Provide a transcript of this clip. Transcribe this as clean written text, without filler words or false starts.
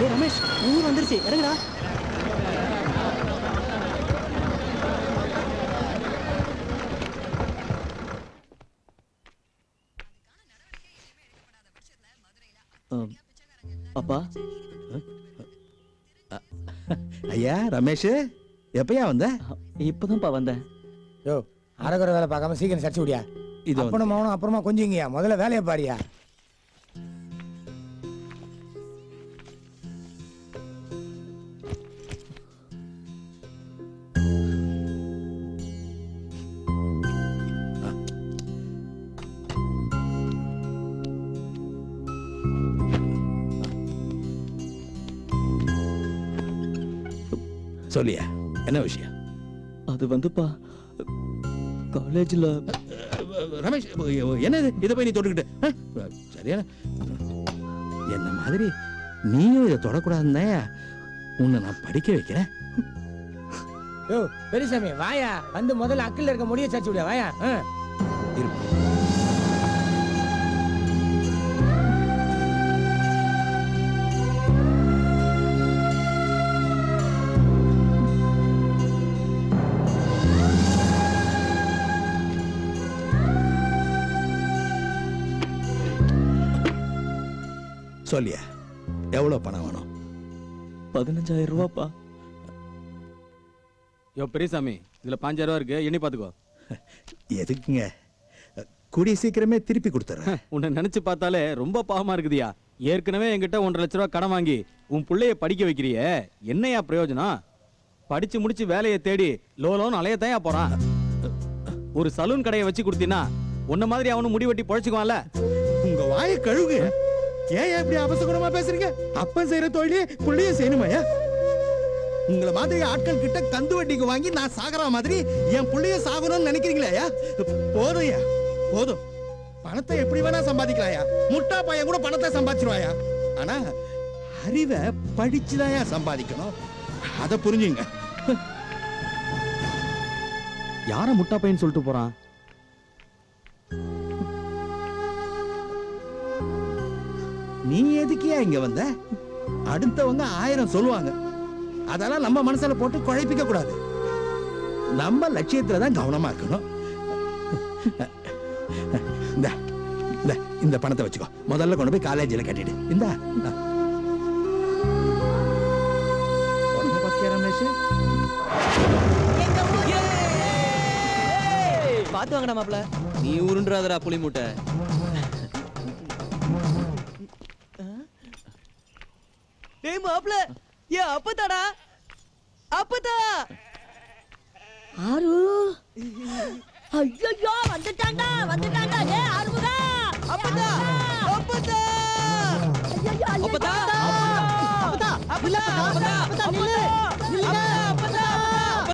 ரமேஷ் ஊர் வந்துருச்சு, இறங்குடா. அப்பா ஐயா ரமேஷ், எப்பயா வந்த? இப்பதான்ப்பா வந்தேன். யோ, அரகுற வேலை பார்க்காம சீக்கிரம் சர்ச்சு விடியா. இது அப்பனும் மகனும் அப்புறமா கொஞ்சிங்கயா, முதல்ல வேலையை பாரியா. சொல்லியா, என்ன விஷயம்? அது வந்துப்பா, காலேஜ்ல ரமேஷ், என்னது இதை போய் நீ தொட்டுக்கிட்டு? சரியான என்ன மாதிரி நீயும் இதை தொடக்கூடாதுன்னா உன்னை நான் படிக்க வைக்கிறேன். யோ பெரியசாமி வாயா, வந்து முதல்ல அக்கில் இருக்க முடிய சர்ச்சு விடியா வாயா. சொல்லியா, எவ்வளவு பணம் வேணும்? 15,000 ரூபாப்பா. யோ பெரியசாமி, இதுல 5,000 ரூபா இருக்கு, எண்ணி பாத்துக்கோ. எதுக்குங்க? கூடிய சீக்கிரமே திருப்பி கொடுத்துறேன். உன்னை நினைச்சு பார்த்தாலே ரொம்ப பாவமா இருக்குதியா. ஏற்கனவே என்கிட்ட 1.5 லட்ச ரூபா கடன் வாங்கி உன் பிள்ளைய படிக்க வைக்கிறியே, என்னையா பிரயோஜனம்? படிச்சு முடிச்சு வேலையை தேடி லோலோன்னு அலையத்தையா போறான். ஒரு சலூன் கடையை வச்சு கொடுத்தீங்கன்னா உன்ன மாதிரி அவனு முடி வெட்டி பொழைச்சுக்குவான்ல. உங்க வாயை கழுவுங்க. ஏன் இப்படி அபசகுணமா பேசுறீங்க? அப்பன் செய்யற தொழிலே புள்ளைய செய்யணுமாயா? உங்களை மாதிரி ஆட்கள் கிட்ட கந்து வட்டிக்கு வாங்கி நான் சாகற மாதிரி என் புள்ளைய சாகணும்னு நினைக்கிறீங்களா? போதும்யா, போதும். பணத்தை எப்படி வேணா சம்பாதிக்கலாயா. முட்டா பையன் கூட பணத்தை சம்பாதிச்சிருவாயா. ஆனா அறிவை படிச்சுதாயா சம்பாதிக்கணும். அதை புரிஞ்சுங்க. யார முட்டா பையன் சொல்லிட்டு போறான்? நீ எதுக்கியா இங்க வந்த? அடுத்தவங்க 1000 சொல்லுவாங்க. அதெல்லாம் நம்ம மனசுல போட்டு குழப்பிக்க கூடாது. நம்ம லட்சியத்துல தான் கவனமா இருக்கணும். இந்த பணத்தை வச்சுக்கோ. முதல்ல கொண்டு போய் காலேஜில் கட்டிடு. இந்த ரமேஷ், பாத்து வாங்கடா மாப்ள. நீ உருண்டாதடா புளி மூட்டை. டேய் மாப்ள, ஏ அப்பதாடா, அப்பதா. ஆரு ஐயோ வந்துட்டாண்டா, வந்துட்டாண்டா. ஏ ஆறுமுகா, அப்பதா, அப்பதா, ஐயோ அப்பதா, அப்பதா, அப்பதா,